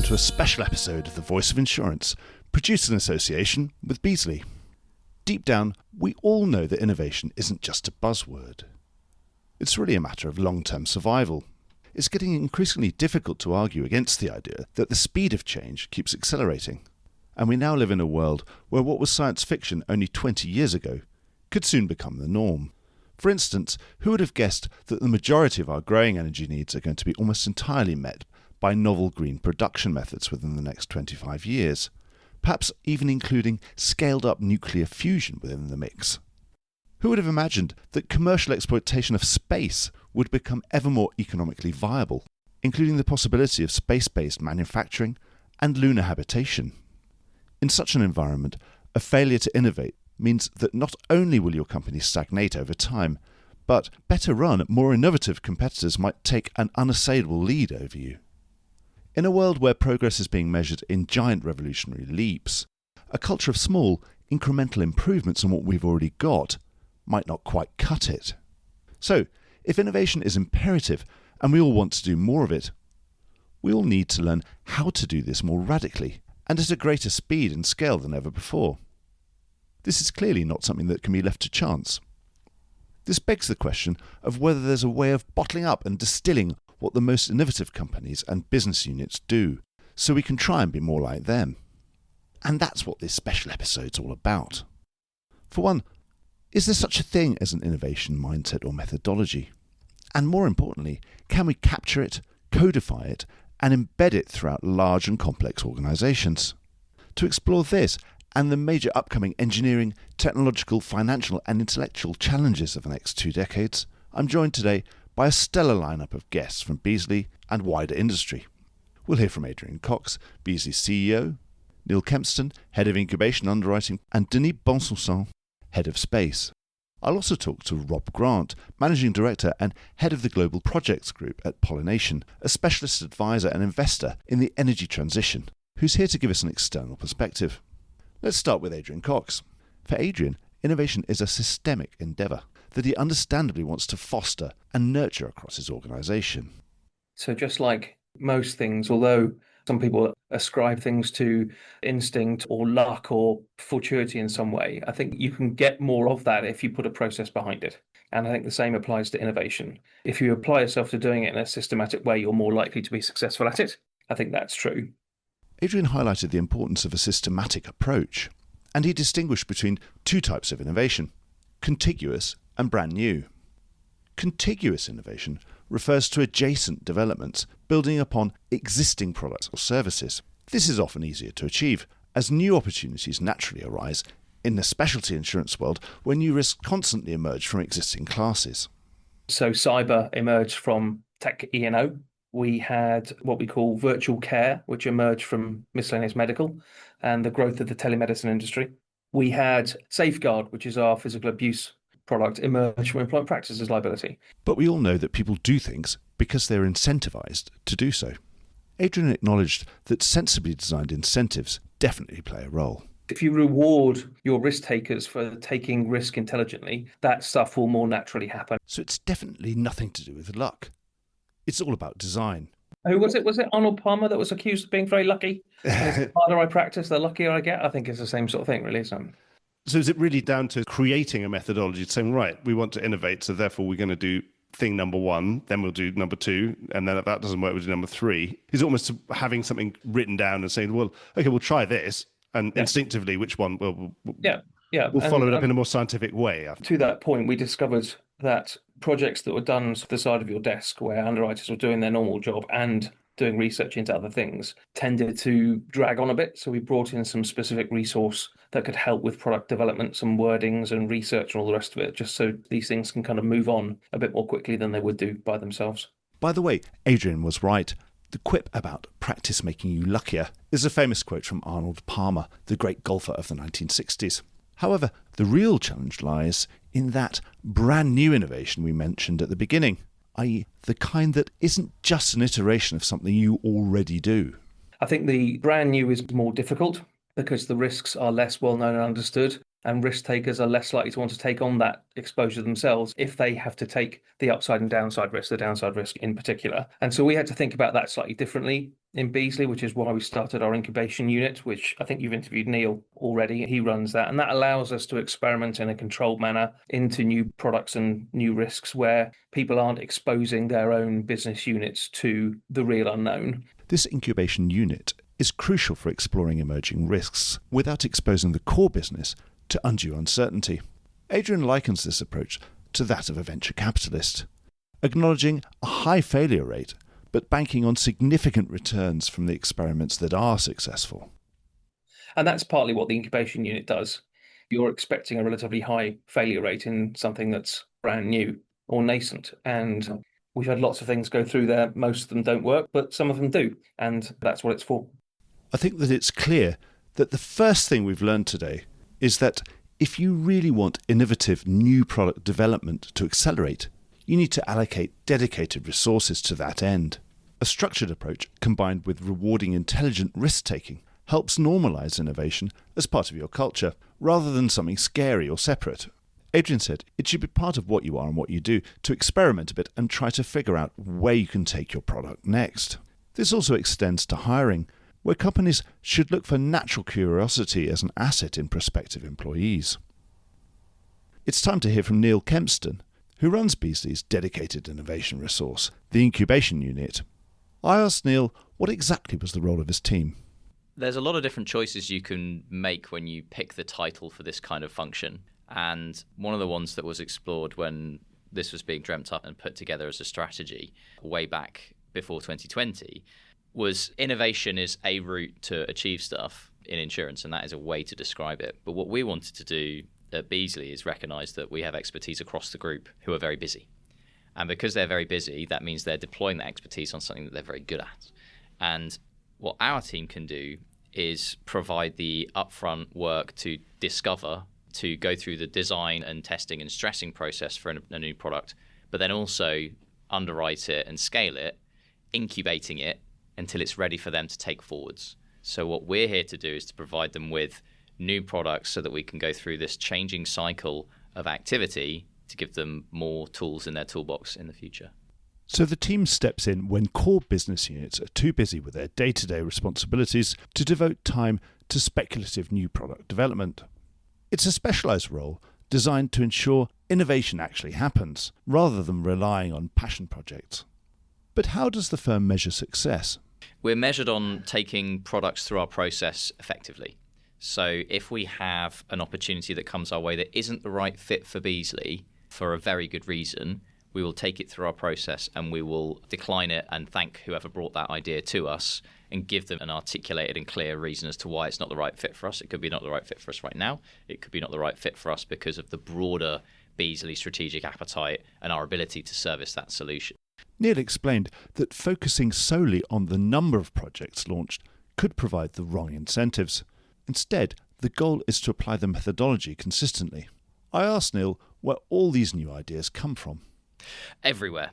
to a special episode of The Voice of Insurance, produced in association with Beazley. Deep down, we all know that innovation isn't just a buzzword. It's really a matter of long-term survival. It's getting increasingly difficult to argue against the idea that the speed of change keeps accelerating. And we now live in a world where what was science fiction only 20 years ago could soon become the norm. For instance, who would have guessed that the majority of our growing energy needs are going to be almost entirely met by novel green production methods within the next 25 years, perhaps even including scaled-up nuclear fusion within the mix? Who would have imagined that commercial exploitation of space would become ever more economically viable, including the possibility of space-based manufacturing and lunar habitation? In such an environment, a failure to innovate means that not only will your company stagnate over time, but better run, more innovative competitors might take an unassailable lead over you. In a world where progress is being measured in giant revolutionary leaps, a culture of small, incremental improvements on what we've already got might not quite cut it. So, if innovation is imperative and we all want to do more of it, we all need to learn how to do this more radically and at a greater speed and scale than ever before. This is clearly not something that can be left to chance. This begs the question of whether there's a way of bottling up and distilling what the most innovative companies and business units do, so we can try and be more like them. And that's what this special episode's all about. For one, is there such a thing as an innovation mindset or methodology? And more importantly, can we capture it, codify it, and embed it throughout large and complex organisations? To explore this and the major upcoming engineering, technological, financial and intellectual challenges of the next 2 decades, I'm joined today by a stellar lineup of guests from Beazley and wider industry. We'll hear from Adrian Cox, Beazley's CEO, Neil Kempston, Head of Incubation Underwriting, and Denis Bonsoussan, Head of Space. I'll also talk to Rob Grant, Managing Director and Head of the Global Projects Group at Pollination, a specialist advisor and investor in the energy transition, who's here to give us an external perspective. Let's start with Adrian Cox. For Adrian, innovation is a systemic endeavour that he understandably wants to foster and nurture across his organisation. So just like most things, although some people ascribe things to instinct or luck or fortuity in some way, I think you can get more of that if you put a process behind it. And I think the same applies to innovation. If you apply yourself to doing it in a systematic way, you're more likely to be successful at it. I think that's true. Adrian highlighted the importance of a systematic approach, and he distinguished between 2 types of innovation: contiguous and brand new. Contiguous innovation refers to adjacent developments building upon existing products or services. This is often easier to achieve, as new opportunities naturally arise in the specialty insurance world where new risks constantly emerge from existing classes. So cyber emerged from tech E&O. We had what we call virtual care, which emerged from miscellaneous medical and the growth of the telemedicine industry. We had Safeguard, which is our physical abuse product, emerge from employment practices liability. But we all know that people do things because they're incentivised to do so. Adrian acknowledged that sensibly designed incentives definitely play a role. If you reward your risk takers for taking risk intelligently, that stuff will more naturally happen. So it's definitely nothing to do with luck. It's all about design. Who was it? Was it Arnold Palmer that was accused of being very lucky? The harder I practice, the luckier I get. I think it's the same sort of thing, really, isn't it? So is it really down to creating a methodology, saying, right, we want to innovate, so therefore we're going to do thing number 1, then we'll do number 2, and then if that doesn't work, we'll do number 3? Is it almost having something written down and saying, well, okay, we'll try this, and instinctively, which one we'll follow it up in a more scientific way? To that point, we discovered that projects that were done to the side of your desk where underwriters were doing their normal job and doing research into other things tended to drag on a bit. So we brought in some specific resource that could help with product development, some wordings and research and all the rest of it, just so these things can kind of move on a bit more quickly than they would do by themselves. By the way, Adrian was right. The quip about practice making you luckier is a famous quote from Arnold Palmer, the great golfer of the 1960s. However, the real challenge lies in that brand new innovation we mentioned at the beginning, i.e. the kind that isn't just an iteration of something you already do. I think the brand new is more difficult because the risks are less well known and understood. and risk takers are less likely to want to take on that exposure themselves if they have to take the upside and downside risk, the downside risk in particular. And so we had to think about that slightly differently in Beazley, which is why we started our incubation unit, which I think you've interviewed Neil already. He runs that, and that allows us to experiment in a controlled manner into new products and new risks where people aren't exposing their own business units to the real unknown. This incubation unit is crucial for exploring emerging risks without exposing the core business to undue uncertainty. Adrian likens this approach to that of a venture capitalist, acknowledging a high failure rate but banking on significant returns from the experiments that are successful. And that's partly what the incubation unit does. You're expecting a relatively high failure rate in something that's brand new or nascent. And we've had lots of things go through there. Most of them don't work, but some of them do. And that's what it's for. I think that it's clear that the first thing we've learned today is that if you really want innovative new product development to accelerate, you need to allocate dedicated resources to that end. A structured approach combined with rewarding intelligent risk-taking helps normalise innovation as part of your culture, rather than something scary or separate. Adrian said it should be part of what you are and what you do to experiment a bit and try to figure out where you can take your product next. This also extends to hiring, where companies should look for natural curiosity as an asset in prospective employees. It's time to hear from Neil Kempston, who runs Beazley's dedicated innovation resource, the incubation unit. I asked Neil what exactly was the role of his team. There's a lot of different choices you can make when you pick the title for this kind of function. And one of the ones that was explored when this was being dreamt up and put together as a strategy way back before 2020 was innovation is a route to achieve stuff in insurance, and that is a way to describe it. But what we wanted to do at Beazley is recognise that we have expertise across the group who are very busy. And because they're very busy, that means they're deploying that expertise on something that they're very good at. And what our team can do is provide the upfront work to discover, to go through the design and testing and stressing process for a new product, but then also underwrite it and scale it, incubating it until it's ready for them to take forwards. So what we're here to do is to provide them with new products so that we can go through this changing cycle of activity to give them more tools in their toolbox in the future. So the team steps in when core business units are too busy with their day-to-day responsibilities to devote time to speculative new product development. It's a specialised role designed to ensure innovation actually happens, rather than relying on passion projects. But how does the firm measure success? We're measured on taking products through our process effectively. So if we have an opportunity that comes our way that isn't the right fit for Beazley for a very good reason, we will take it through our process and we will decline it and thank whoever brought that idea to us and give them an articulated and clear reason as to why it's not the right fit for us. It could be not the right fit for us right now. It could be not the right fit for us because of the broader Beazley strategic appetite and our ability to service that solution. Neil explained that focusing solely on the number of projects launched could provide the wrong incentives. Instead, the goal is to apply the methodology consistently. I asked Neil where all these new ideas come from. Everywhere.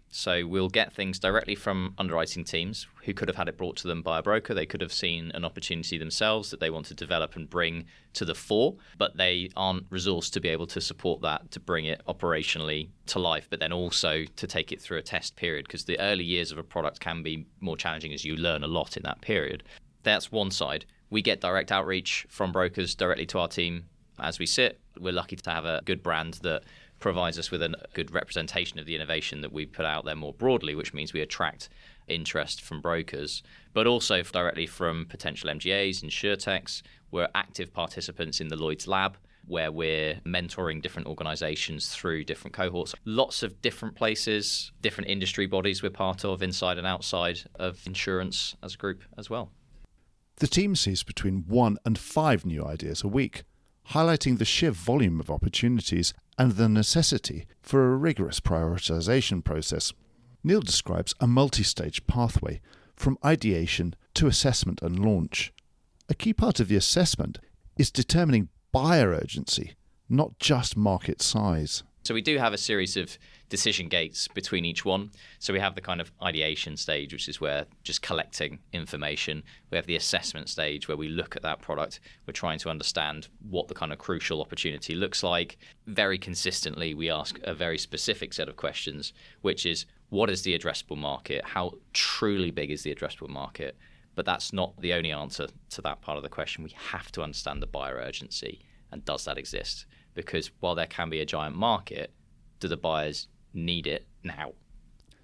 So we'll get things directly from underwriting teams who could have had it brought to them by a broker. They could have seen an opportunity themselves that they want to develop and bring to the fore, but they aren't resourced to be able to support that, to bring it operationally to life, but then also to take it through a test period, because the early years of a product can be more challenging as you learn a lot in that period. That's one side. We get direct outreach from brokers directly to our team as we sit. We're lucky to have a good brand that provides us with a good representation of the innovation that we put out there more broadly, which means we attract interest from brokers, but also directly from potential MGAs, insurtechs. We're active participants in the Lloyd's Lab, where we're mentoring different organisations through different cohorts. Lots of different places, different industry bodies we're part of, inside and outside of insurance as a group as well. The team sees between 1 and 5 new ideas a week, highlighting the sheer volume of opportunities and the necessity for a rigorous prioritisation process. Neil describes a multi-stage pathway from ideation to assessment and launch. A key part of the assessment is determining buyer urgency, not just market size. So we do have a series of decision gates between each one. So we have the kind of ideation stage, which is where just collecting information. We have the assessment stage where we look at that product. We're trying to understand what the kind of crucial opportunity looks like. Very consistently, we ask a very specific set of questions, which is, what is the addressable market? How truly big is the addressable market? But that's not the only answer to that part of the question. We have to understand the buyer urgency, and does that exist? Because while there can be a giant market, do the buyers need it now?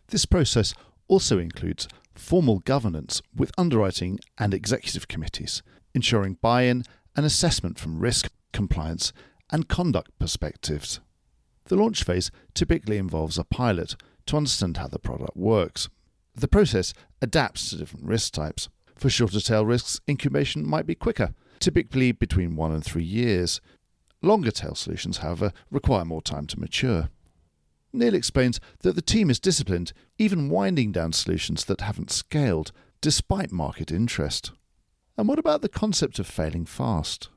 This process also includes formal governance with underwriting and executive committees, ensuring buy-in and assessment from risk, compliance, and conduct perspectives. The launch phase typically involves a pilot to understand how the product works. The process adapts to different risk types. For shorter tail risks, incubation might be quicker, typically between 1 and 3 years. Longer tail solutions, however, require more time to mature. Neil explains that the team is disciplined, even winding down solutions that haven't scaled, despite market interest. And what about the concept of failing fast?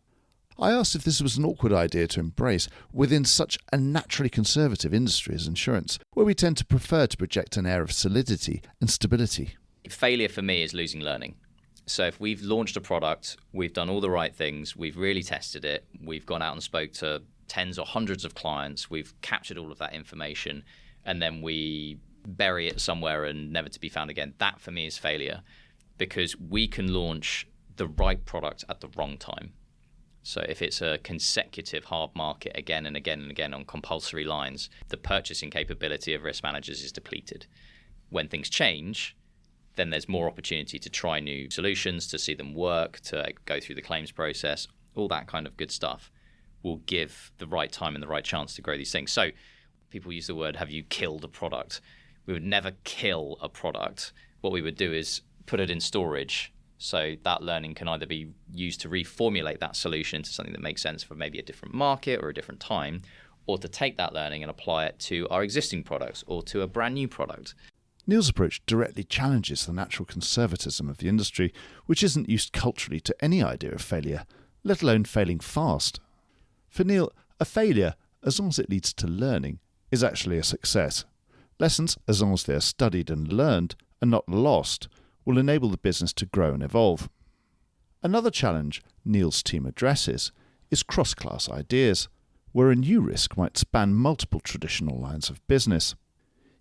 I asked if this was an awkward idea to embrace within such a naturally conservative industry as insurance, where we tend to prefer to project an air of solidity and stability. Failure for me is losing learning. So if we've launched a product, we've done all the right things, we've really tested it, we've gone out and spoke to tens or hundreds of clients, we've captured all of that information, and then we bury it somewhere and never to be found again, that for me is failure, because we can launch the right product at the wrong time. So if it's a consecutive hard market again and again and again on compulsory lines, the purchasing capability of risk managers is depleted. When things change, then there's more opportunity to try new solutions, to see them work, to go through the claims process. All that kind of good stuff will give the right time and the right chance to grow these things. So people use the word, have you killed a product? We would never kill a product. What we would do is put it in storage, so that learning can either be used to reformulate that solution to something that makes sense for maybe a different market or a different time, or to take that learning and apply it to our existing products or to a brand new product. Neil's approach directly challenges the natural conservatism of the industry, which isn't used culturally to any idea of failure, let alone failing fast. For Neil, a failure, as long as it leads to learning, is actually a success. Lessons, as long as they are studied and learned and not lost, will enable the business to grow and evolve. Another challenge Neil's team addresses is cross-class ideas, where a new risk might span multiple traditional lines of business.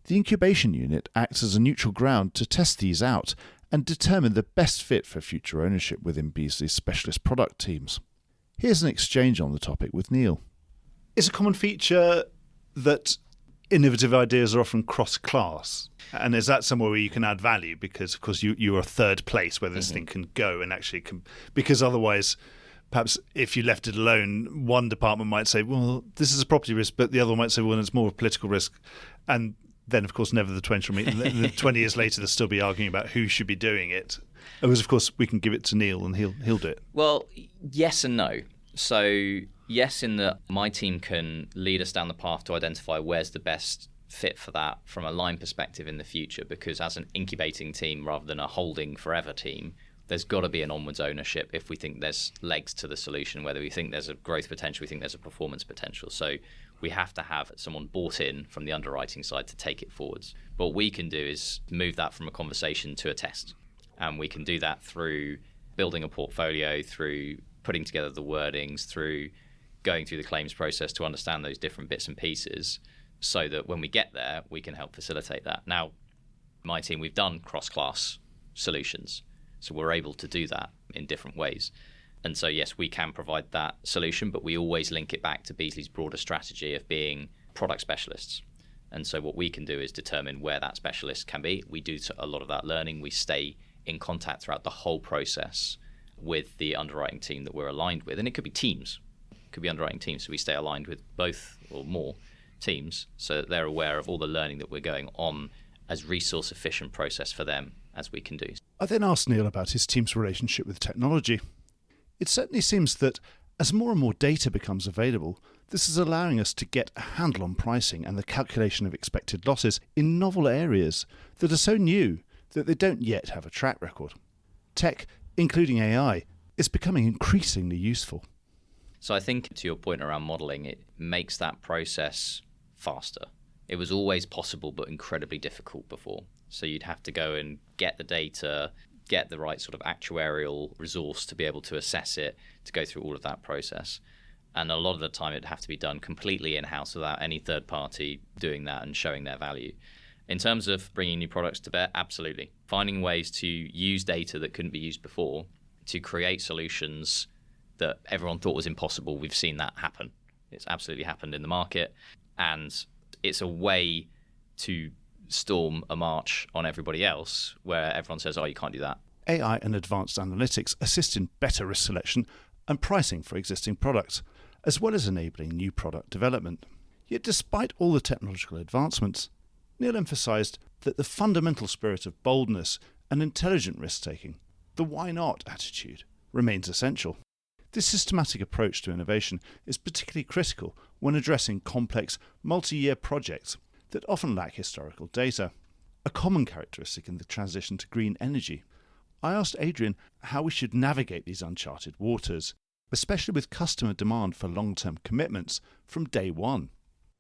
The incubation unit acts as a neutral ground to test these out and determine the best fit for future ownership within Beazley's specialist product teams. Here's an exchange on the topic with Neil. It's a common feature that innovative ideas are often cross-class. And is that somewhere where you can add value? Because, of course, you are a third place where this thing can go and actually because otherwise, perhaps if you left it alone, one department might say, well, this is a property risk, but the other one might say, well, it's more of a political risk. And then, of course, never the 20 will meet. And then 20 years later, they'll still be arguing about who should be doing it. Whereas, of course, we can give it to Neil and he'll do it. Well, yes and no. So, yes, in that my team can lead us down the path to identify where's the best fit for that from a line perspective in the future, because as an incubating team rather than a holding forever team, there's got to be an onwards ownership if we think there's legs to the solution, whether we think there's a growth potential, we think there's a performance potential. So we have to have someone bought in from the underwriting side to take it forwards. What we can do is move that from a conversation to a test. And we can do that through building a portfolio, through putting together the wordings, through going through the claims process to understand those different bits and pieces, so that when we get there, we can help facilitate that. Now, my team, we've done cross-class solutions, so we're able to do that in different ways. And so, yes, we can provide that solution, but we always link it back to Beazley's broader strategy of being product specialists. And so what we can do is determine where that specialist can be. We do a lot of that learning. We stay in contact throughout the whole process with the underwriting team that we're aligned with. And it could be teams. It could be underwriting teams. So we stay aligned with both or more teams so that they're aware of all the learning that we're going on as resource efficient process for them as we can do. I then asked Neil about his team's relationship with technology. It certainly seems that as more and more data becomes available, this is allowing us to get a handle on pricing and the calculation of expected losses in novel areas that are so new that they don't yet have a track record. Tech, including AI, is becoming increasingly useful. So I think to your point around modelling, it makes that process faster. It was always possible, but incredibly difficult before. So you'd have to go and get the data, get the right sort of actuarial resource to be able to assess it, to go through all of that process. And a lot of the time it'd have to be done completely in-house without any third party doing that and showing their value. In terms of bringing new products to bear, absolutely. Finding ways to use data that couldn't be used before to create solutions that everyone thought was impossible. We've seen that happen. It's absolutely happened in the market. And it's a way to storm a march on everybody else where everyone says, oh, you can't do that. AI and advanced analytics assist in better risk selection and pricing for existing products, as well as enabling new product development. Yet despite all the technological advancements, Neil emphasised that the fundamental spirit of boldness and intelligent risk-taking, the why not attitude, remains essential. This systematic approach to innovation is particularly critical when addressing complex, multi-year projects that often lack historical data, a common characteristic in the transition to green energy. I asked Adrian how we should navigate these uncharted waters, especially with customer demand for long-term commitments from day one.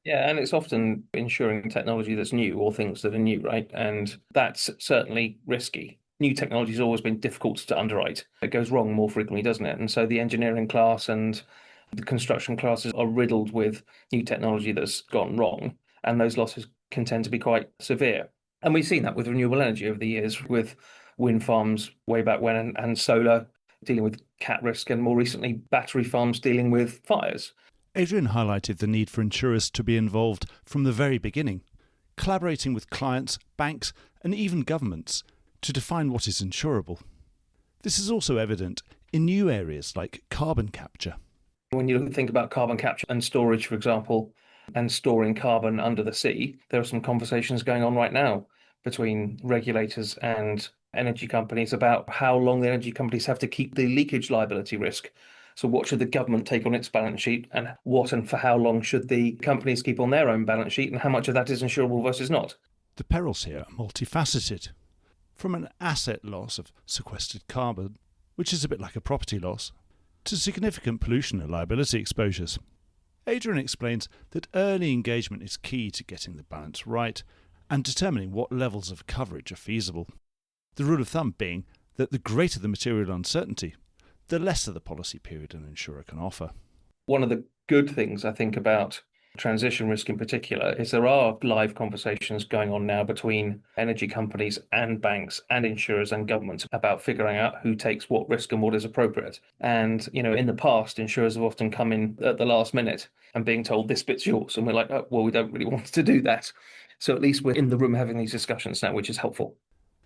Yeah, and it's often insuring technology that's new or things that are new, right? And that's certainly risky. New technology has always been difficult to underwrite. It goes wrong more frequently, doesn't it? And so the engineering class and the construction classes are riddled with new technology that's gone wrong, and those losses can tend to be quite severe. And we've seen that with renewable energy over the years, with wind farms way back when, and solar dealing with cat risk, and more recently battery farms dealing with fires. Adrian highlighted the need for insurers to be involved from the very beginning, collaborating with clients, banks, and even governments to define what is insurable. This is also evident in new areas like carbon capture. When you think about carbon capture and storage, for example, and storing carbon under the sea, there are some conversations going on right now between regulators and energy companies about how long the energy companies have to keep the leakage liability risk. So what should the government take on its balance sheet, and what and for how long should the companies keep on their own balance sheet, and how much of that is insurable versus not? The perils here are multifaceted. From an asset loss of sequestered carbon, which is a bit like a property loss, to significant pollution and liability exposures. Adrian explains that early engagement is key to getting the balance right and determining what levels of coverage are feasible. The rule of thumb being that the greater the material uncertainty, the lesser the policy period an insurer can offer. One of the good things I think about transition risk in particular is there are live conversations going on now between energy companies and banks and insurers and governments about figuring out who takes what risk and what is appropriate. And, in the past, insurers have often come in at the last minute and being told this bit's yours. And we're like, oh, well, we don't really want to do that. So at least we're in the room having these discussions now, which is helpful.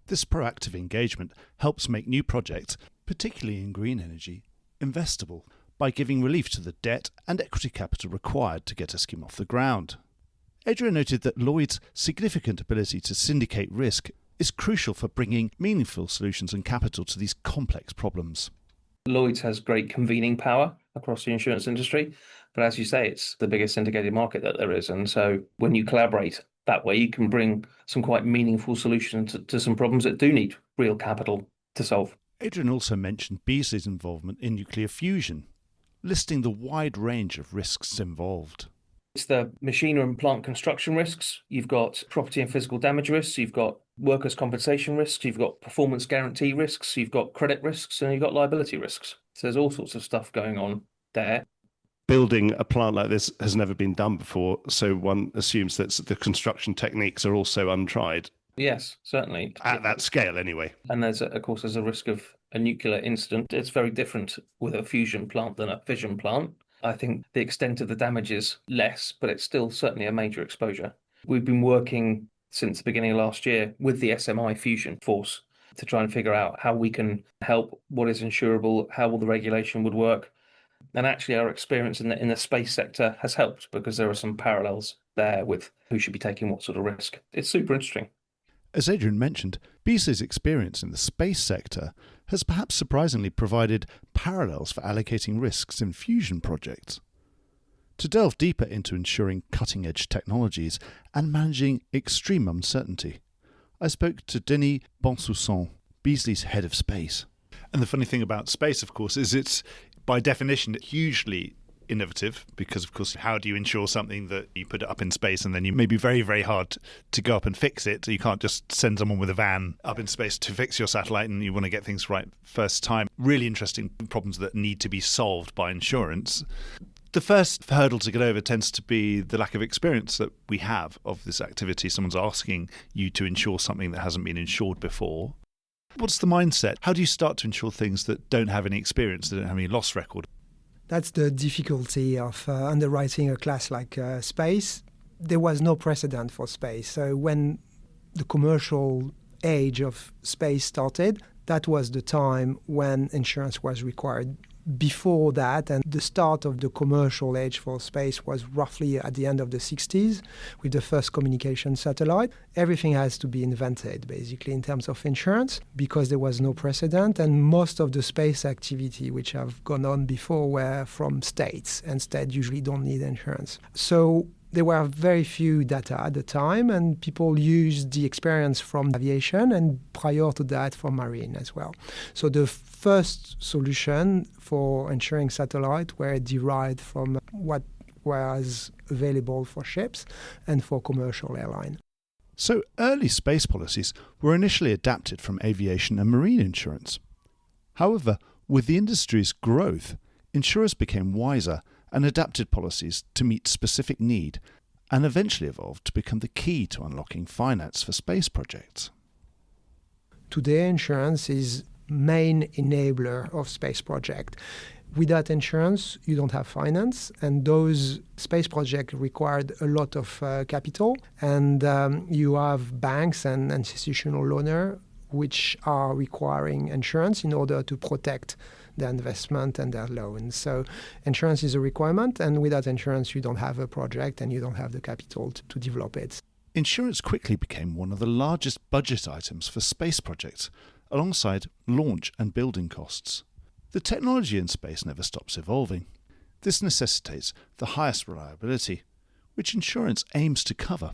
This proactive engagement helps make new projects, particularly in green energy, investable by giving relief to the debt and equity capital required to get a scheme off the ground. Adrian noted that Lloyd's significant ability to syndicate risk is crucial for bringing meaningful solutions and capital to these complex problems. Lloyd's has great convening power across the insurance industry, but as you say, it's the biggest syndicated market that there is. And so when you collaborate that way, you can bring some quite meaningful solutions to some problems that do need real capital to solve. Adrian also mentioned Beazley's involvement in nuclear fusion, listing the wide range of risks involved. It's the machinery and plant construction risks. You've got property and physical damage risks. You've got workers' compensation risks. You've got performance guarantee risks. You've got credit risks, and you've got liability risks. So there's all sorts of stuff going on there. Building a plant like this has never been done before, so one assumes that the construction techniques are also untried. Yes, certainly. At that scale, anyway. And there's a risk of a nuclear incident. It's very different with a fusion plant than a fission plant. I think the extent of the damage is less, but it's still certainly a major exposure. We've been working since the beginning of last year with the SMI fusion force to try and figure out how we can help, what is insurable, how all the regulation would work. And actually our experience in the space sector has helped because there are some parallels there with who should be taking what sort of risk. It's super interesting. As Adrian mentioned, Beazley's experience in the space sector has perhaps surprisingly provided parallels for allocating risks in fusion projects. To delve deeper into ensuring cutting-edge technologies and managing extreme uncertainty, I spoke to Denis Bonsoussan, Beazley's head of space. And the funny thing about space, of course, is it's by definition hugely innovative because, of course, how do you insure something that you put it up in space and then you may be very, very hard to go up and fix it? So you can't just send someone with a van up in space to fix your satellite, and you want to get things right first time. Really interesting problems that need to be solved by insurance. The first hurdle to get over tends to be the lack of experience that we have of this activity. Someone's asking you to insure something that hasn't been insured before. What's the mindset? How do you start to insure things that don't have any experience, that don't have any loss record? That's the difficulty of underwriting a class like space. There was no precedent for space. So when the commercial age of space started, that was the time when insurance was required. Before that, and the start of the commercial age for space was roughly at the end of the 60s with the first communication satellite. Everything has to be invented, basically, in terms of insurance, because there was no precedent, and most of the space activity which have gone on before were from states, and states usually don't need insurance. So there were very few data at the time, and people used the experience from aviation and prior to that from marine as well. So the first solution for insuring satellite were derived from what was available for ships and for commercial airline. So early space policies were initially adapted from aviation and marine insurance. However, with the industry's growth, insurers became wiser and adapted policies to meet specific need, and eventually evolved to become the key to unlocking finance for space projects. Today, insurance is main enabler of space project. Without insurance, you don't have finance, and those space projects required a lot of capital, and you have banks and institutional loaner which are requiring insurance in order to protect their investment and their loans. So insurance is a requirement, and without insurance, you don't have a project and you don't have the capital to develop it. Insurance quickly became one of the largest budget items for space projects, alongside launch and building costs. The technology in space never stops evolving. This necessitates the highest reliability, which insurance aims to cover.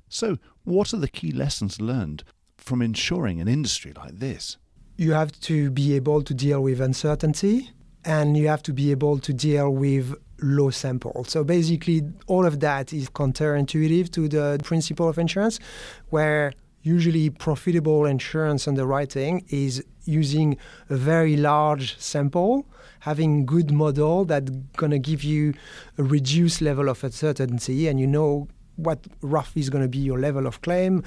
So, what are the key lessons learned from insuring an industry like this? You have to be able to deal with uncertainty, and you have to be able to deal with low sample. So basically, all of that is counterintuitive to the principle of insurance, where usually profitable insurance underwriting is using a very large sample, having good model that's going to give you a reduced level of uncertainty, and you know what roughly is going to be your level of claim.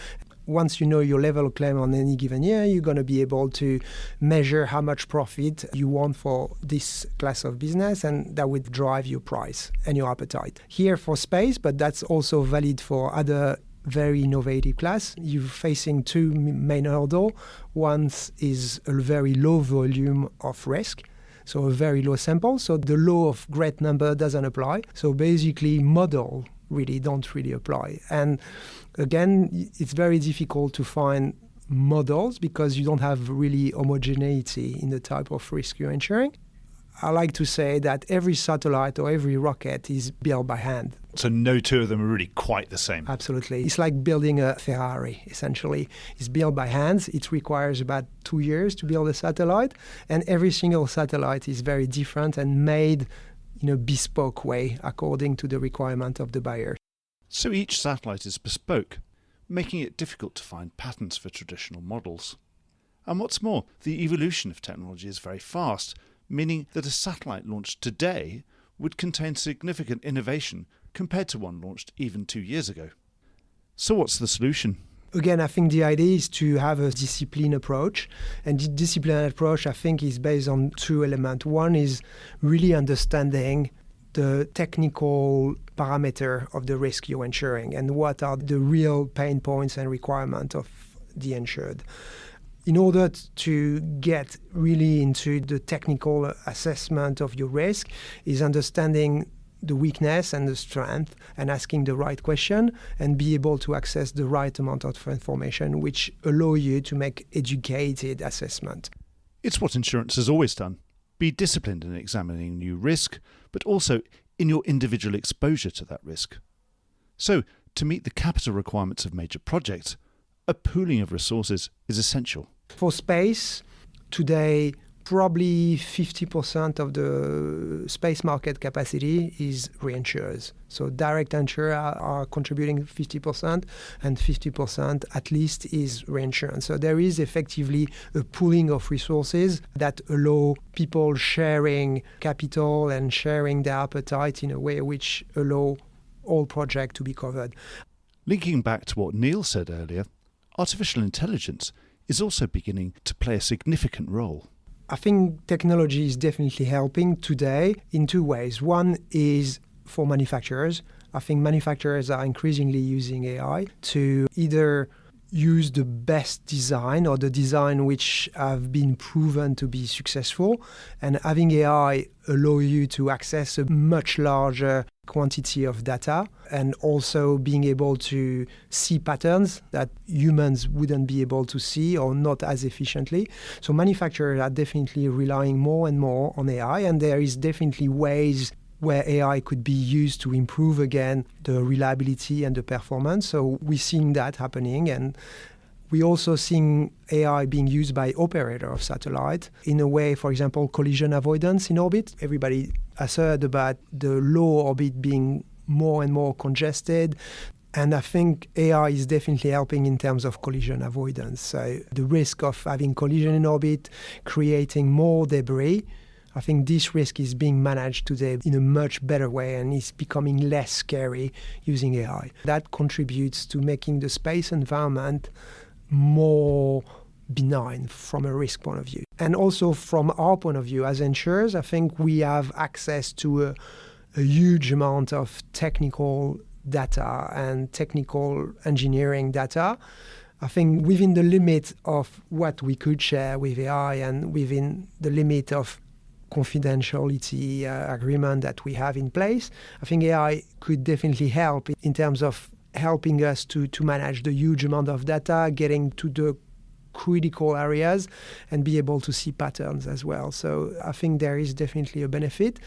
Once you know your level of claim on any given year, you're going to be able to measure how much profit you want for this class of business, and that would drive your price and your appetite. Here for space, but that's also valid for other very innovative class. You're facing two main hurdles. One is a very low volume of risk, so a very low sample. So the law of great number doesn't apply. So basically, model don't really apply. And again, it's very difficult to find models because you don't have really homogeneity in the type of risk you're insuring. I like to say that every satellite or every rocket is built by hand. So no two of them are really quite the same. Absolutely. It's like building a Ferrari, essentially. It's built by hands. It requires about 2 years to build a satellite, and every single satellite is very different and made in a bespoke way according to the requirement of the buyer. So each satellite is bespoke, making it difficult to find patterns for traditional models. And what's more, the evolution of technology is very fast, meaning that a satellite launched today would contain significant innovation compared to one launched even 2 years ago. So what's the solution? Again, I think the idea is to have a disciplined approach. And the disciplined approach, I think, is based on two elements. One is really understanding the technical parameter of the risk you're insuring and what are the real pain points and requirements of the insured. In order to get really into the technical assessment of your risk is understanding the weakness and the strength and asking the right question and be able to access the right amount of information which allow you to make educated assessment. It's what insurance has always done. Be disciplined in examining new risk, but also in your individual exposure to that risk. So, to meet the capital requirements of major projects, a pooling of resources is essential. For space, today, probably 50% of the space market capacity is reinsurers. So direct insurers are contributing 50%, and 50% at least is reinsurance. So there is effectively a pooling of resources that allow people sharing capital and sharing their appetite in a way which allow all projects to be covered. Linking back to what Neil said earlier, artificial intelligence is also beginning to play a significant role. I think technology is definitely helping today in two ways. One is for manufacturers. I think manufacturers are increasingly using AI to either use the best design or the design which have been proven to be successful, and having AI allow you to access a much larger quantity of data, and also being able to see patterns that humans wouldn't be able to see or not as efficiently. So manufacturers are definitely relying more and more on AI, and there is definitely ways where AI could be used to improve again the reliability and the performance. So we're seeing that happening, and we're also seeing AI being used by operator of satellite in a way, for example, collision avoidance in orbit. Everybody has heard about the low orbit being more and more congested. And I think AI is definitely helping in terms of collision avoidance. So the risk of having collision in orbit, creating more debris, I think this risk is being managed today in a much better way and is becoming less scary using AI. That contributes to making the space environment more benign from a risk point of view. And also from our point of view as insurers, I think we have access to a huge amount of technical data and technical engineering data. I think within the limit of what we could share with AI and within the limit of confidentiality agreement that we have in place, I think AI could definitely help in terms of helping us to manage the huge amount of data, getting to the critical areas and be able to see patterns as well. So I think there is definitely a benefit.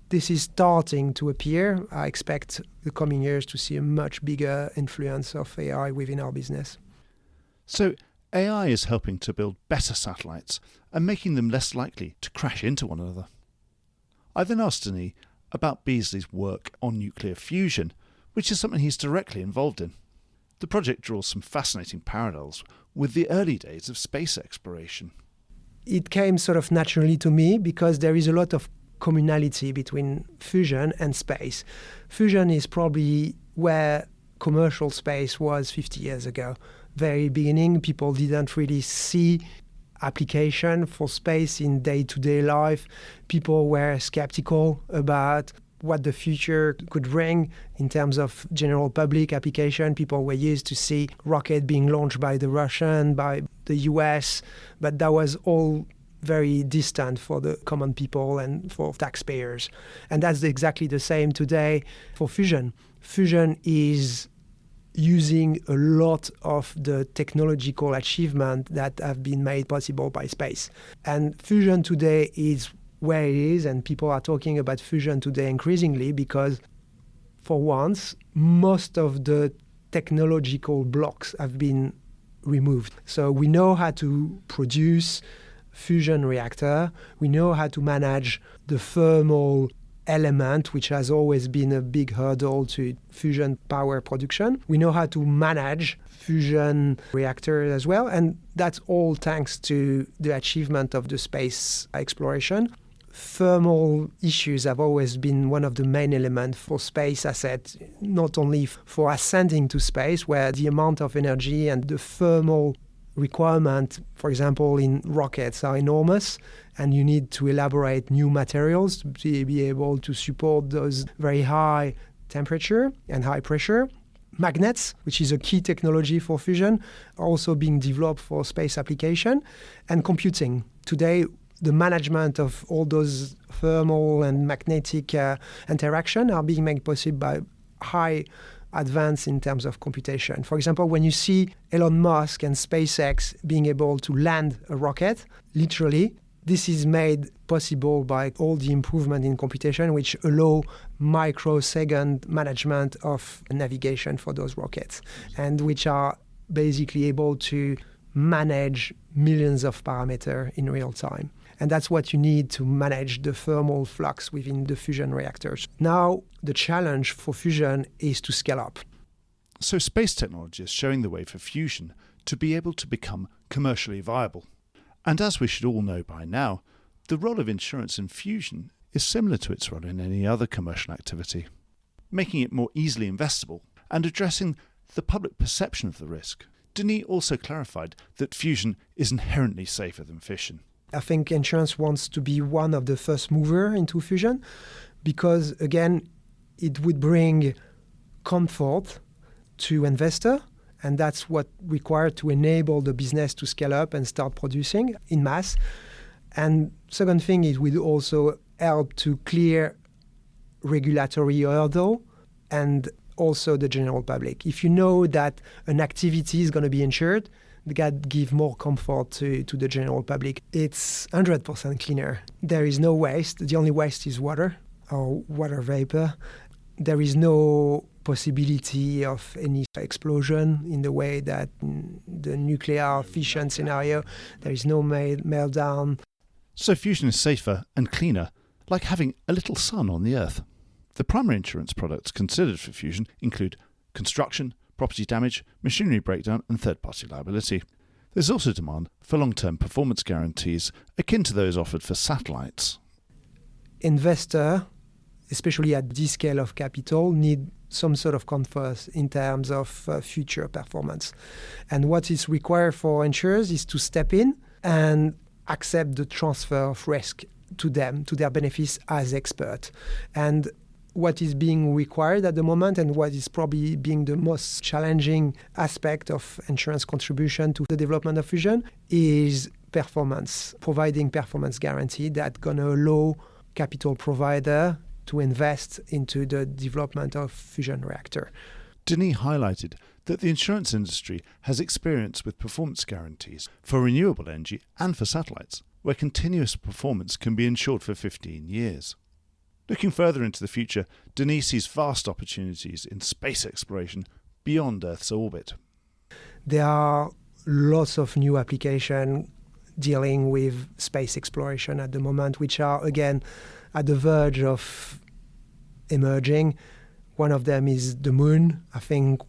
This is starting to appear. I expect the coming years to see a much bigger influence of AI within our business. So AI is helping to build better satellites and making them less likely to crash into one another. I then asked Denis about Beasley's work on nuclear fusion, which is something he's directly involved in. The project draws some fascinating parallels with the early days of space exploration. It came sort of naturally to me because there is a lot of commonality between fusion and space. Fusion is probably where commercial space was 50 years ago. Very beginning, people didn't really see application for space in day-to-day life. People were skeptical about what the future could bring in terms of general public application. People were used to see rocket being launched by the Russian, by the US, but that was all very distant for the common people and for taxpayers. And that's exactly the same today for fusion. Fusion is using a lot of the technological achievement that have been made possible by space. And fusion today is where it is, and people are talking about fusion today increasingly because, for once, most of the technological blocks have been removed. So we know how to produce fusion reactor. We know how to manage the thermal element, which has always been a big hurdle to fusion power production. We know how to manage fusion reactors as well, and that's all thanks to the achievement of the space exploration. Thermal issues have always been one of the main elements for space assets, not only for ascending to space, where the amount of energy and the thermal requirement, for example, in rockets are enormous, and you need to elaborate new materials to be able to support those very high temperature and high pressure. Magnets, which is a key technology for fusion, are also being developed for space application, and computing. Today, the management of all those thermal and magnetic interaction are being made possible by high advance in terms of computation. For example, when you see Elon Musk and SpaceX being able to land a rocket, literally, this is made possible by all the improvement in computation, which allow microsecond management of navigation for those rockets, and which are basically able to manage millions of parameters in real time. And that's what you need to manage the thermal flux within the fusion reactors. Now, the challenge for fusion is to scale up. So space technology is showing the way for fusion to be able to become commercially viable. And as we should all know by now, the role of insurance in fusion is similar to its role in any other commercial activity, making it more easily investable and addressing the public perception of the risk. Denis also clarified that fusion is inherently safer than fission. I think insurance wants to be one of the first mover into fusion because, again, it would bring comfort to investor, and that's what required to enable the business to scale up and start producing in mass. And second thing, it will also help to clear regulatory hurdle and also the general public. If you know that an activity is going to be insured, that give more comfort to the general public. It's 100% cleaner. There is no waste. The only waste is water or water vapor. There is no possibility of any explosion in the way that the nuclear fission scenario, there is no meltdown. So fusion is safer and cleaner, like having a little sun on the Earth. The primary insurance products considered for fusion include construction, property damage, machinery breakdown and third-party liability. There's also demand for long-term performance guarantees akin to those offered for satellites. Investor, especially at this scale of capital, need some sort of comfort in terms of future performance. And what is required for insurers is to step in and accept the transfer of risk to them, to their benefits as expert. And what is being required at the moment and what is probably being the most challenging aspect of insurance contribution to the development of fusion is performance, providing performance guarantee that's going to allow capital provider to invest into the development of fusion reactor. Denis highlighted that the insurance industry has experience with performance guarantees for renewable energy and for satellites, where continuous performance can be insured for 15 years. Looking further into the future, Denis sees vast opportunities in space exploration beyond Earth's orbit. There are lots of new applications dealing with space exploration at the moment, which are, again, at the verge of emerging. One of them is the moon. I think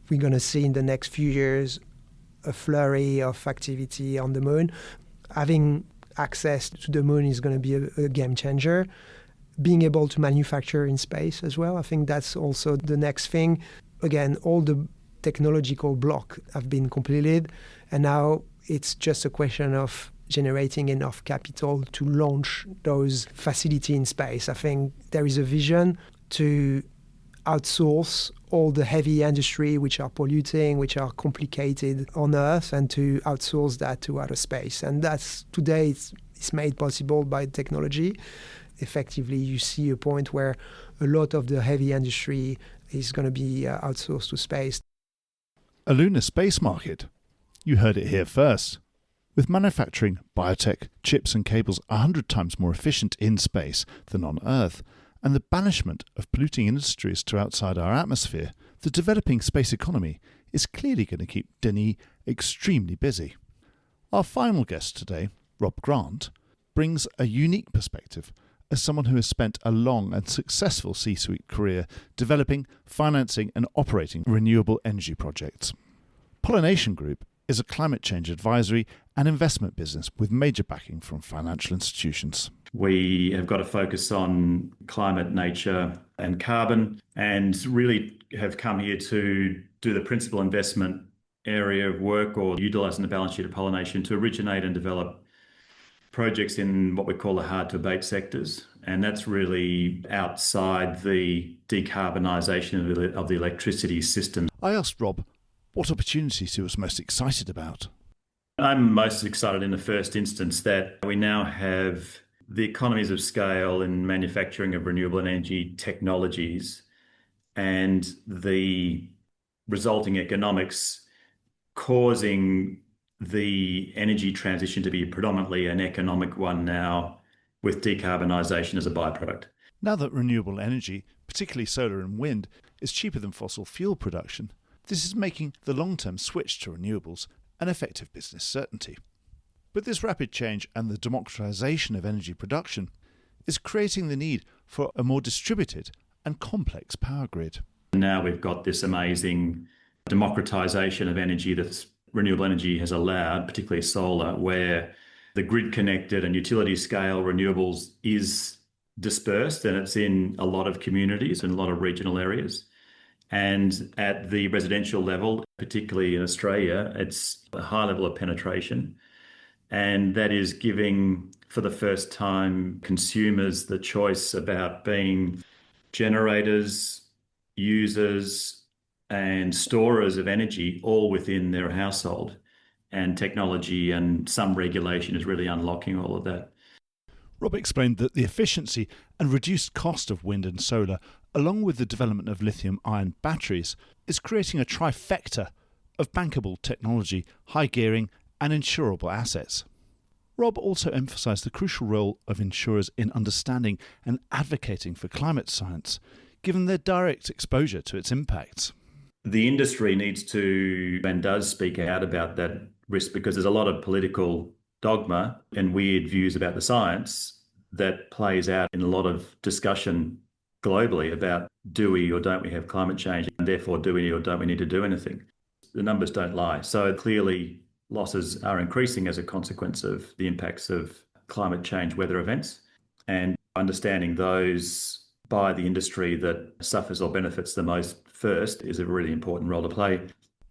we're going to see in the next few years a flurry of activity on the moon. Having access to the moon is going to be a game changer. Being able to manufacture in space as well, I think that's also the next thing. Again, all the technological blocks have been completed, and now it's just a question of generating enough capital to launch those facilities in space. I think there is a vision to outsource all the heavy industry which are polluting, which are complicated on Earth, and to outsource that to outer space. And that's today it's made possible by technology. Effectively, you see a point where a lot of the heavy industry is going to be outsourced to space. A lunar space market? You heard it here first. With manufacturing, biotech, chips and cables 100 times more efficient in space than on Earth, and the banishment of polluting industries to outside our atmosphere, the developing space economy is clearly going to keep Denis extremely busy. Our final guest today, Rob Grant, brings a unique perspective as someone who has spent a long and successful C-suite career developing, financing and operating renewable energy projects. Pollination Group is a climate change advisory and investment business with major backing from financial institutions. We have got a focus on climate, nature and carbon, and really have come here to do the principal investment area of work or utilising the balance sheet of Pollination to originate and develop projects in what we call the hard to abate sectors. And that's really outside the decarbonisation of the electricity system. I asked Rob what opportunities he was most excited about. I'm most excited in the first instance that we now have the economies of scale in manufacturing of renewable energy technologies and the resulting economics causing the energy transition to be predominantly an economic one now, with decarbonisation as a byproduct. Now that renewable energy, particularly solar and wind, is cheaper than fossil fuel production, this is making the long-term switch to renewables an effective business certainty. But this rapid change and the democratisation of energy production is creating the need for a more distributed and complex power grid. Now we've got this amazing democratisation of energy that renewable energy has allowed, particularly solar, where the grid connected and utility scale renewables is dispersed, and it's in a lot of communities and a lot of regional areas. And at the residential level, particularly in Australia, it's a high level of penetration. And that is giving, for the first time, consumers the choice about being generators, users, and storers of energy all within their household. And technology and some regulation is really unlocking all of that. Rob explained that the efficiency and reduced cost of wind and solar, along with the development of lithium-ion batteries, is creating a trifecta of bankable technology, high gearing and insurable assets. Rob also emphasised the crucial role of insurers in understanding and advocating for climate science, given their direct exposure to its impacts. The industry needs to and does speak out about that risk, because there's a lot of political dogma and weird views about the science that plays out in a lot of discussion globally about do we or don't we have climate change, and therefore do we or don't we need to do anything. The numbers don't lie. So clearly losses are increasing as a consequence of the impacts of climate change weather events, and understanding those by the industry that suffers or benefits the most first is a really important role to play.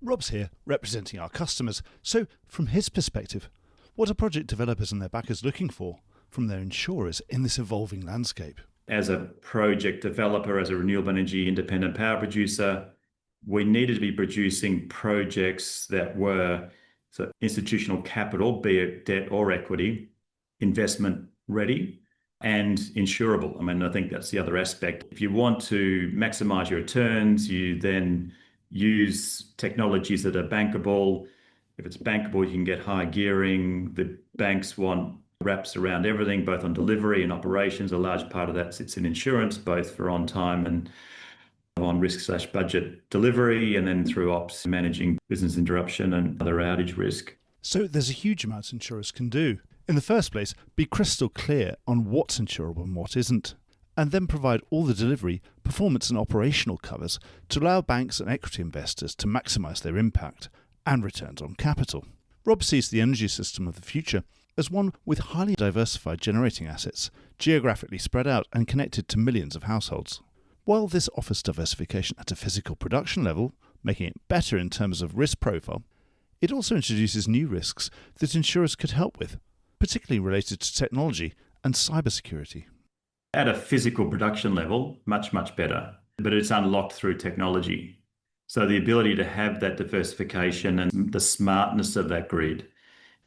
Rob's here representing our customers, so from his perspective, what are project developers and their backers looking for from their insurers in this evolving landscape? As a project developer, as a renewable energy independent power producer, we needed to be producing projects that were institutional capital, be it debt or equity, investment ready and insurable. I mean, I think that's the other aspect. If you want to maximize your returns, you then use technologies that are bankable. If it's bankable, you can get high gearing. The banks want wraps around everything, both on delivery and operations. A large part of that sits in insurance, both for on time and on risk/budget delivery, and then through ops, managing business interruption and other outage risk. So there's a huge amount insurers can do. In the first place, be crystal clear on what's insurable and what isn't, and then provide all the delivery, performance and operational covers to allow banks and equity investors to maximise their impact and returns on capital. Rob sees the energy system of the future as one with highly diversified generating assets, geographically spread out and connected to millions of households. While this offers diversification at a physical production level, making it better in terms of risk profile, it also introduces new risks that insurers could help with, particularly related to technology and cybersecurity. At a physical production level, much, much better, but it's unlocked through technology. So the ability to have that diversification and the smartness of that grid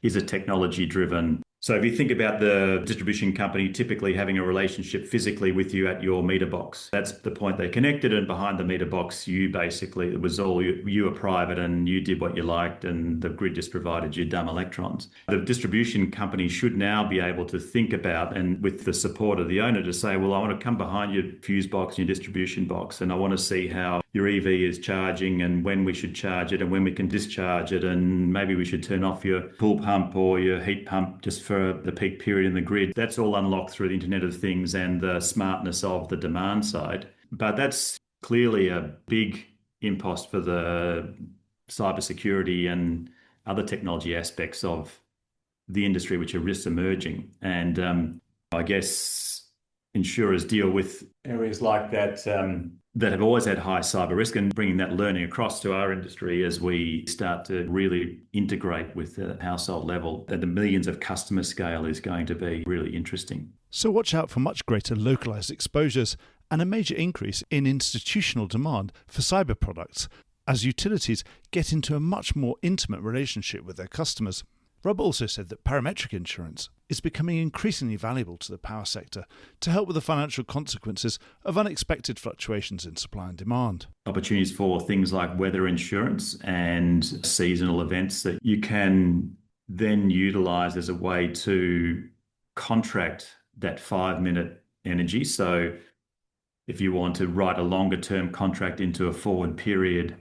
is a technology-driven. So if you think about the distribution company typically having a relationship physically with you at your meter box, that's the point they connected, and behind the meter box, you basically, it was all you were private and you did what you liked and the grid just provided you dumb electrons. The distribution company should now be able to think about, and with the support of the owner, to say, well, I want to come behind your fuse box and your distribution box, and I want to see how your EV is charging and when we should charge it and when we can discharge it, and maybe we should turn off your pool pump or your heat pump just for the peak period in the grid. That's all unlocked through the Internet of Things and the smartness of the demand side. But that's clearly a big impost for the cybersecurity and other technology aspects of the industry, which are risks emerging. And I guess insurers deal with areas like that that have always had high cyber risk, and bringing that learning across to our industry as we start to really integrate with the household level. At the millions of customer scale is going to be really interesting. So watch out for much greater localised exposures and a major increase in institutional demand for cyber products as utilities get into a much more intimate relationship with their customers. Rob also said that parametric insurance is becoming increasingly valuable to the power sector to help with the financial consequences of unexpected fluctuations in supply and demand. Opportunities for things like weather insurance and seasonal events that you can then utilise as a way to contract that 5-minute energy. So if you want to write a longer term contract into a forward period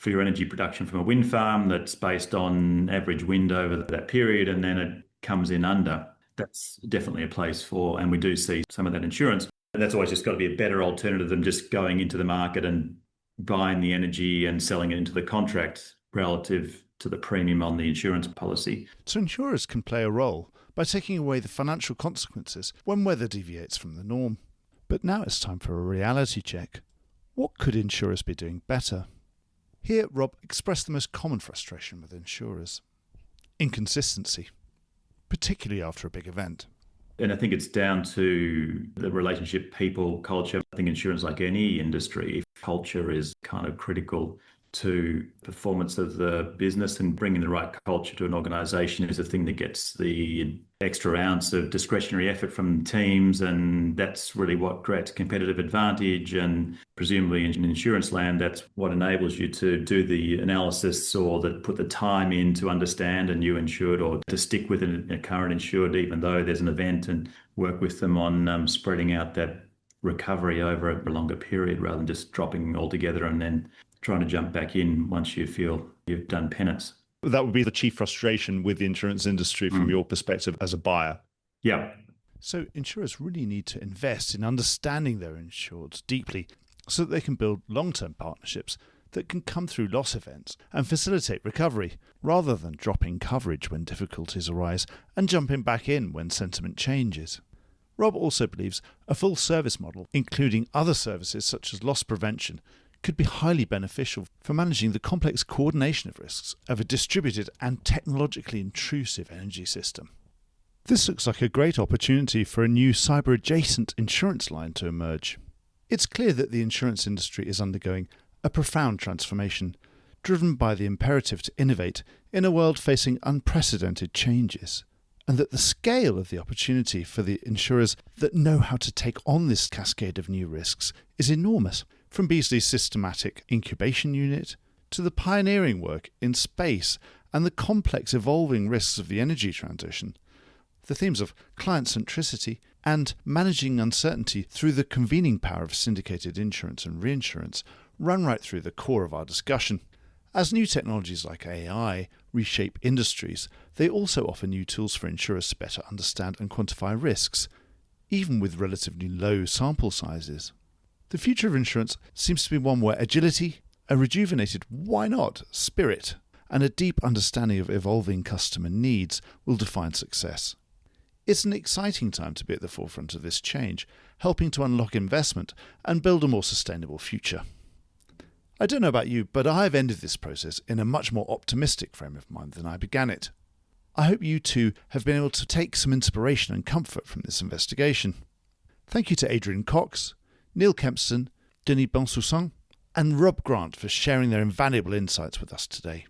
for your energy production from a wind farm that's based on average wind over that period, and then it comes in under. That's definitely a place for, and we do see some of that insurance. And that's always just got to be a better alternative than just going into the market and buying the energy and selling it into the contract relative to the premium on the insurance policy. So insurers can play a role by taking away the financial consequences when weather deviates from the norm. But now it's time for a reality check. What could insurers be doing better? Here, Rob expressed the most common frustration with insurers. Inconsistency, particularly after a big event. And I think it's down to the relationship, people, culture. I think insurance, like any industry, culture is kind of critical to performance of the business, and bringing the right culture to an organisation is the thing that gets the extra ounce of discretionary effort from teams, and that's really what creates competitive advantage. And presumably in insurance land, that's what enables you to do the analysis or put the time in to understand a new insured, or to stick with a current insured even though there's an event, and work with them on spreading out that recovery over a longer period rather than just dropping altogether and then trying to jump back in once you feel you've done penance. That would be the chief frustration with the insurance industry from your perspective as a buyer. Yeah. So insurers really need to invest in understanding their insureds deeply so that they can build long-term partnerships that can come through loss events and facilitate recovery, rather than dropping coverage when difficulties arise and jumping back in when sentiment changes. Rob also believes a full service model, including other services such as loss prevention, could be highly beneficial for managing the complex coordination of risks of a distributed and technologically intrusive energy system. This looks like a great opportunity for a new cyber-adjacent insurance line to emerge. It's clear that the insurance industry is undergoing a profound transformation, driven by the imperative to innovate in a world facing unprecedented changes, and that the scale of the opportunity for the insurers that know how to take on this cascade of new risks is enormous. From Beazley's systematic incubation unit to the pioneering work in space and the complex evolving risks of the energy transition, the themes of client centricity and managing uncertainty through the convening power of syndicated insurance and reinsurance run right through the core of our discussion. As new technologies like AI reshape industries, they also offer new tools for insurers to better understand and quantify risks, even with relatively low sample sizes. The future of insurance seems to be one where agility, a rejuvenated why not spirit, and a deep understanding of evolving customer needs will define success. It's an exciting time to be at the forefront of this change, helping to unlock investment and build a more sustainable future. I don't know about you, but I've ended this process in a much more optimistic frame of mind than I began it. I hope you too have been able to take some inspiration and comfort from this investigation. Thank you to Adrian Cox, Neil Kempston, Denis Bensoussan, and Rob Grant for sharing their invaluable insights with us today.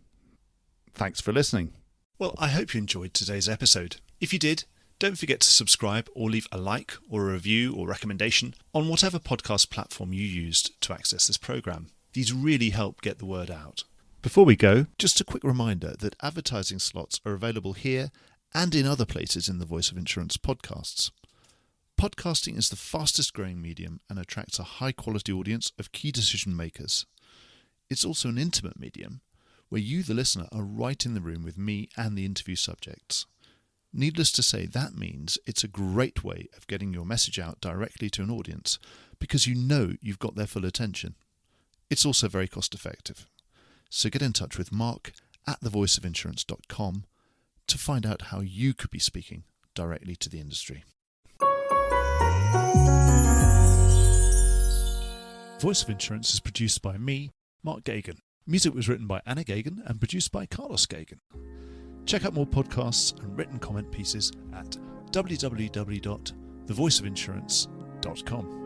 Thanks for listening. Well, I hope you enjoyed today's episode. If you did, don't forget to subscribe or leave a like or a review or recommendation on whatever podcast platform you used to access this programme. These really help get the word out. Before we go, just a quick reminder that advertising slots are available here and in other places in the Voice of Insurance podcasts. Podcasting is the fastest growing medium and attracts a high quality audience of key decision makers. It's also an intimate medium where you, the listener, are right in the room with me and the interview subjects. Needless to say, that means it's a great way of getting your message out directly to an audience because you know you've got their full attention. It's also very cost effective. So get in touch with Mark at thevoiceofinsurance.com to find out how you could be speaking directly to the industry. Voice of Insurance is produced by me, Mark Gagan. Music was written by Anna Gagan and produced by Carlos Gagan. Check out more podcasts and written comment pieces at www.thevoiceofinsurance.com.